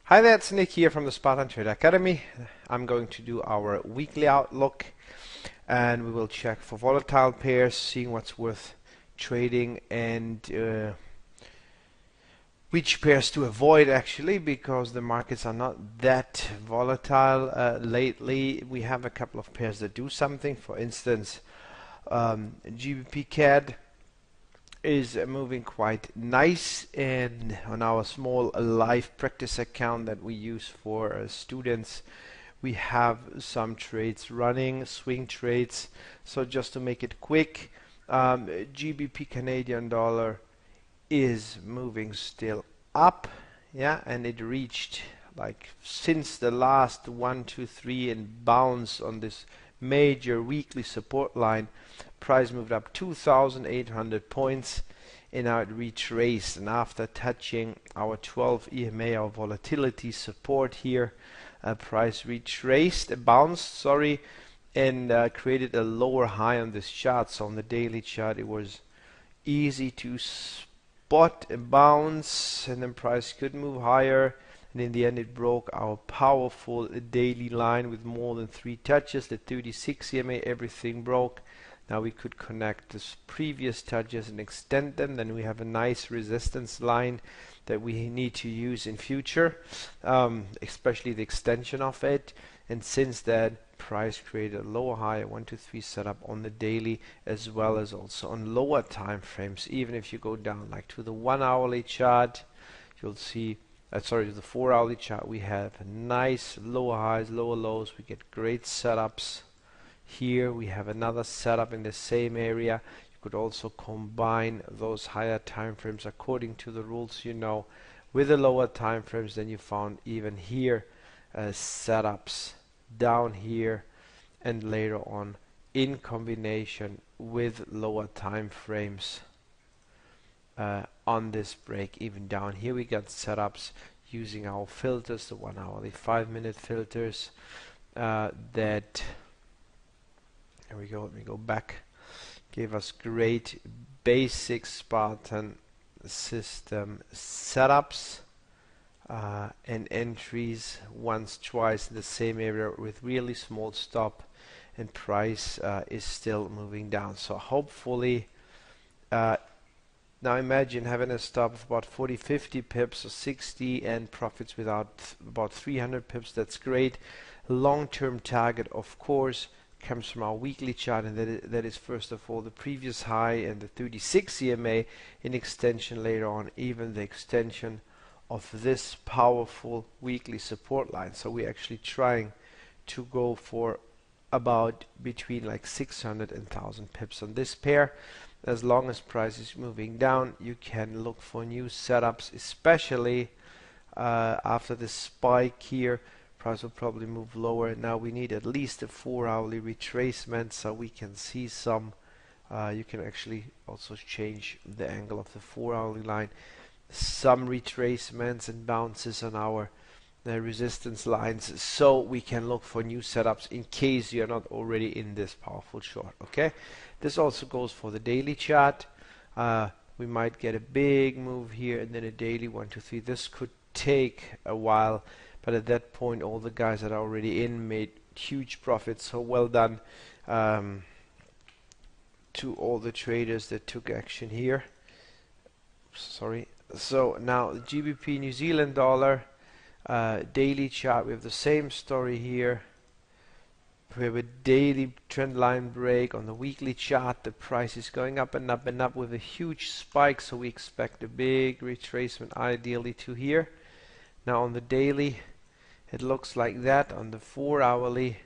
Hi there, it's Nick here from the Spartan Trader Academy. I'm going to do our weekly outlook and we will check for volatile pairs, seeing what's worth trading and which pairs to avoid actually, because the markets are not that volatile lately. We have a couple of pairs that do something. For instance, GBP CAD is moving quite nice, and on our small live practice account that we use for students, we have some trades running, swing trades. So just to make it quick, GBP Canadian dollar is moving still up, yeah, and it reached, like, since the last 1 2 3 and bounce on this major weekly support line. Price moved up 2,800 points and now it retraced, and after touching our 12 EMA, our volatility support here, price retraced, bounced, sorry, and created a lower high on this chart. So on the daily chart it was easy to spot a bounce, and then price could move higher, and in the end it broke our powerful daily line with more than 3 touches. The 36 EMA, everything broke. Now we could connect the previous touches and extend them. Then we have a nice resistance line that we need to use in future, especially the extension of it. And since that, price created a lower high, 1 2 3 setup on the daily, as well as also on lower time frames. Even if you go down like to the 1 hourly chart, you'll see sorry, the 4 hourly chart, we have nice lower highs, lower lows. We get great setups. Here we have another setup in the same area. You could also combine those higher time frames according to the rules you know with the lower time frames. Then you found even here setups down here and later on in combination with lower time frames on this break. Even down here we got setups using our filters, the 1 hourly 5-minute filters that, here we go, let me go back, gave us great basic Spartan system setups and entries once, twice in the same area with really small stop, and price is still moving down. So hopefully, now imagine having a stop of about 40-50 pips or 60 and profits without about 300 pips. That's great. Long-term target, of course, comes from our weekly chart, and that is first of all the previous high and the 36 EMA, in extension later on even the extension of this powerful weekly support line. So we're actually trying to go for about between like 600 and 1000 pips on this pair. As long as price is moving down, you can look for new setups, especially after this spike here. Price will probably move lower. Now we need at least a 4 hourly retracement so we can see some. You can actually also change the angle of the 4 hourly line. Some retracements and bounces on our resistance lines, so we can look for new setups in case you're not already in this powerful short. Okay, this also goes for the daily chart. We might get a big move here and then a daily 1 2 3. This could take a while, but at that point all the guys that are already in made huge profits. So well done to all the traders that took action here. Sorry. So now the GBP New Zealand dollar daily chart, we have the same story here. We have a daily trend line break. On the weekly chart the price is going up and up and up with a huge spike, so we expect a big retracement ideally to here. Now on the daily it looks like that. On the 4 hourly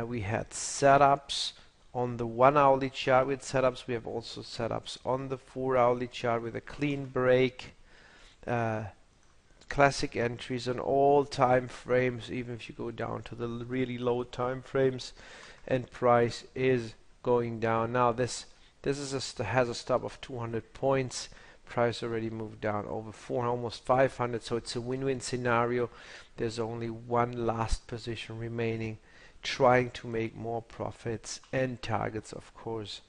we had setups. On the 1 hourly chart with setups, we have also setups on the 4 hourly chart with a clean break. Classic entries on all time frames, even if you go down to the really low time frames, and price is going down. Now this is has a stop of 200 points. Price already moved down over 400, almost 500, so it's a win-win scenario. There's only one last position remaining, trying to make more profits, and targets of course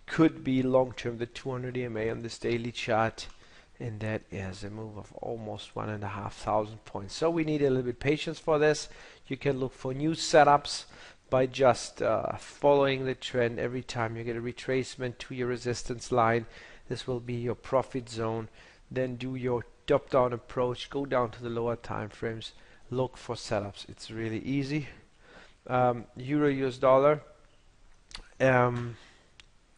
could be long term the 200 EMA on this daily chart and that is a move of almost 1,500 points. So we need a little bit patience for this. You can look for new setups by just following the trend. Every time you get a retracement to your resistance line, this will be your profit zone. Then do your top down approach, go down to the lower time frames, look for setups. It's really easy. Euro US dollar,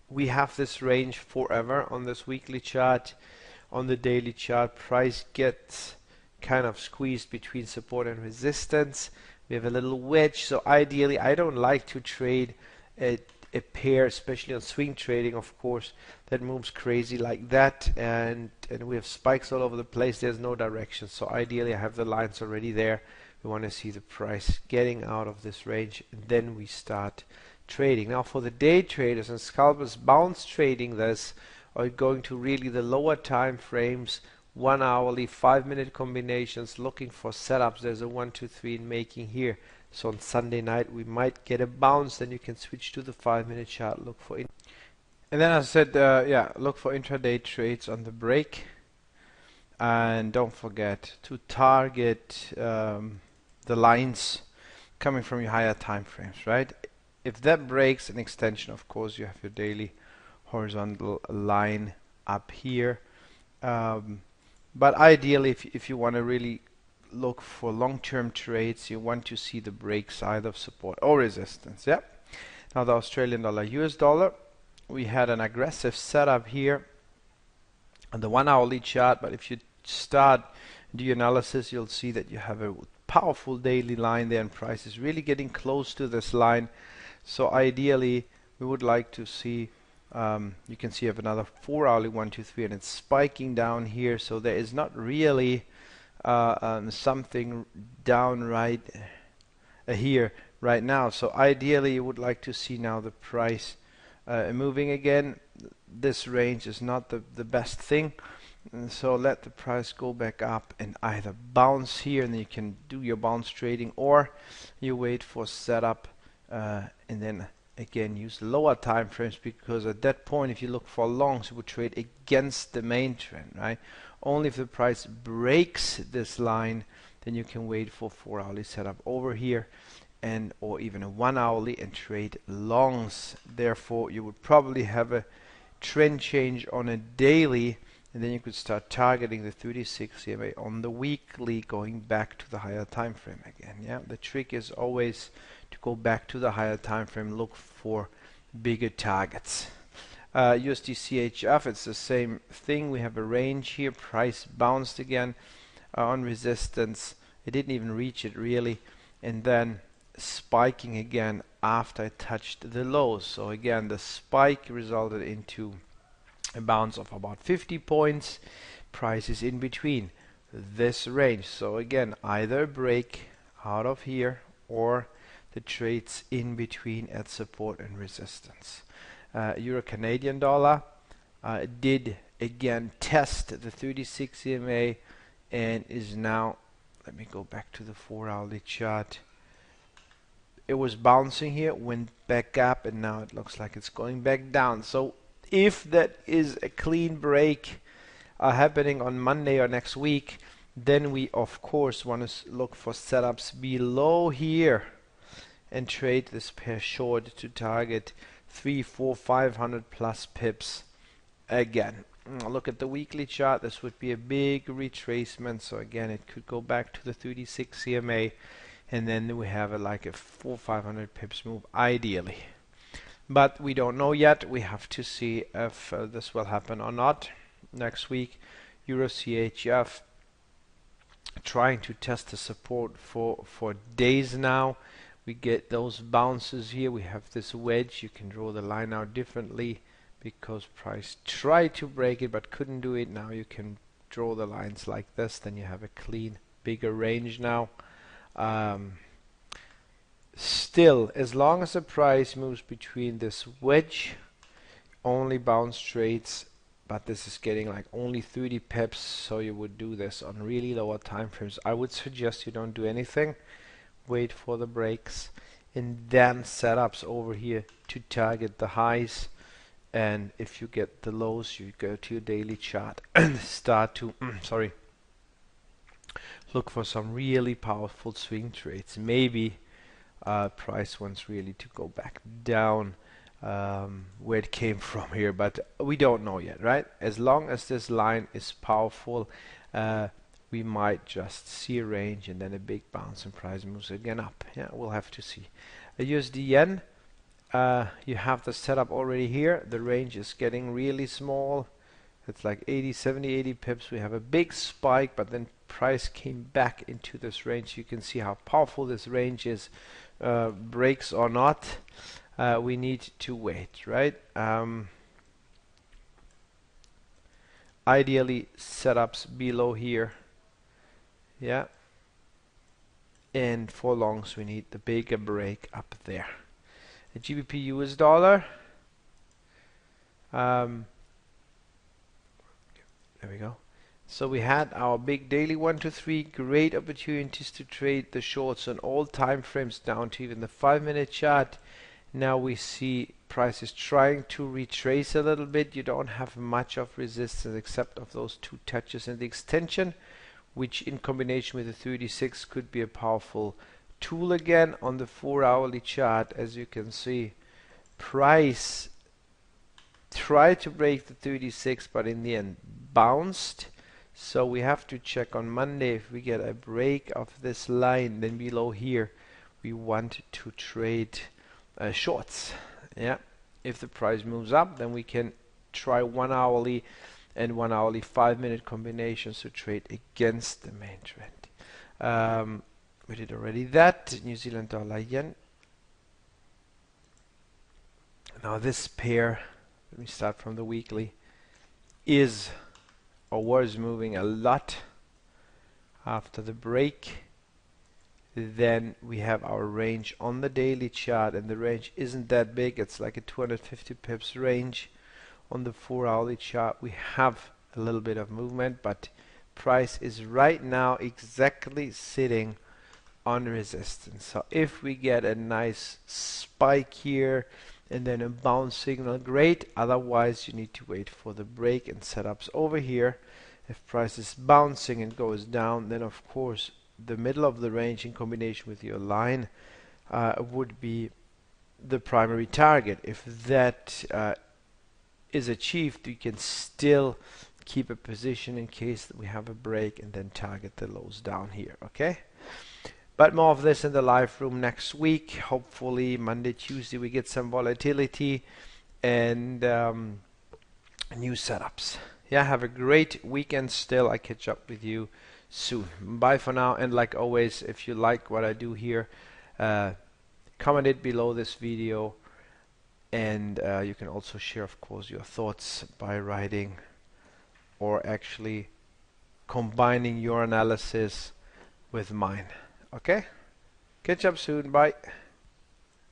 we have this range forever on this weekly chart. On the daily chart, price gets kind of squeezed between support and resistance. We have a little wedge, so ideally I don't like to trade a pair, especially on swing trading, of course, that moves crazy like that, and we have spikes all over the place. There's no direction, so ideally I have the lines already there. We want to see the price getting out of this range, and then we start trading. Now for the day traders and scalpers bounce trading this, are going to really the lower time frames, 1 hourly, 5-minute combinations, looking for setups. There's a 1, 2, 3 in making here. So on Sunday night we might get a bounce, then you can switch to the 5-minute chart, look for and then as I said, look for intraday trades on the break, and don't forget to target the lines coming from your higher time frames, right? If that breaks an extension, of course you have your daily horizontal line up here, but ideally if you want to really look for long-term trades, you want to see the breaks either of support or resistance. Yeah. Now the Australian dollar, US dollar, we had an aggressive setup here on the 1 hourly chart, but if you start the analysis, you'll see that you have a powerful daily line there, and price is really getting close to this line. So ideally we would like to see, you can see I have another 4 hourly 1, 2, 3, and it's spiking down here, so there is not really something down right here right now. So ideally you would like to see now the price moving again. This range is not the best thing, and so let the price go back up and either bounce here, and then you can do your bounce trading, or you wait for setup and then again use lower time frames, because at that point if you look for longs you would trade against the main trend, right? Only if the price breaks this line, then you can wait for 4 hourly setup over here, and or even a 1 hourly, and trade longs. Therefore you would probably have a trend change on a daily, and then you could start targeting the 36 EMA on the weekly, going back to the higher time frame again. Yeah, the trick is always to go back to the higher time frame, look for bigger targets. USDCHF, it's the same thing. We have a range here. Price bounced again on resistance. It didn't even reach it really, and then spiking again after it touched the lows. So again, the spike resulted into a bounce of about 50 points. Price is in between this range. So again, either break out of here or the trades in between at support and resistance. Euro Canadian dollar did again test the 36 EMA and is now, let me go back to the 4 hourly chart. It was bouncing here, went back up, and now it looks like it's going back down. So if that is a clean break happening on Monday or next week, then we of course want to look for setups below here and trade this pair short to target 300, 400, 500 plus pips again. Look at the weekly chart. This would be a big retracement, so again it could go back to the 36 EMA, and then we have like a 400, 500 pips move ideally, but we don't know yet. We have to see if this will happen or not next week. Euro CHF trying to test the support for days now. We get those bounces here. We have this wedge. You can draw the line out differently because price tried to break it but couldn't do it. Now you can draw the lines like this, then you have a clean bigger range now. Still, as long as the price moves between this wedge, only bounce trades, but this is getting like only 30 pips, so you would do this on really lower time frames. I would suggest you don't do anything. Wait for the breaks and then setups over here to target the highs and if you get the lows, you go to your daily chart and start to look for some really powerful swing trades. Maybe price wants really to go back down where it came from here, but we don't know yet, right? As long as this line is powerful, we might just see a range and then a big bounce and price moves again up. Yeah, we'll have to see. USD yen, you have the setup already here. The range is getting really small. It's like 80, 70, 80 pips. We have a big spike, but then price came back into this range. You can see how powerful this range is. Breaks or not, we need to wait, right? Ideally, setups below here. Yeah. And for longs, we need the bigger break up there. The GBP US dollar. There we go. So we had our big daily 1 to 3, great opportunities to trade the shorts on all time frames down to even the 5-minute chart. Now we see prices trying to retrace a little bit. You don't have much of resistance except of those 2 touches in the extension, which in combination with the 36 could be a powerful tool again. On the 4-hourly chart, as you can see, price tried to break the 36, but in the end bounced. So we have to check on Monday if we get a break of this line. Then below here we want to trade shorts. Yeah, if the price moves up, then we can try 1-hourly and 1-hourly 5-minute combinations to trade against the main trend. We did already that. New Zealand dollar yen. Now this pair, let me start from the weekly, is or was moving a lot after the break. Then we have our range on the daily chart, and the range isn't that big. It's like a 250 pips range. On the 4-hourly chart we have a little bit of movement, but price is right now exactly sitting on resistance. So if we get a nice spike here and then a bounce signal, great. Otherwise you need to wait for the break and setups over here. If price is bouncing and goes down, then of course the middle of the range in combination with your line would be the primary target. If that is achieved, you can still keep a position in case that we have a break and then target the lows down here. Okay, but more of this in the live room next week. Hopefully Monday, Tuesday we get some volatility and new setups. Yeah, have a great weekend still. I catch up with you soon. Bye for now, and like always, if you like what I do here, comment it below this video, and you can also share, of course, your thoughts by writing or actually combining your analysis with mine. Okay, catch up soon. Bye.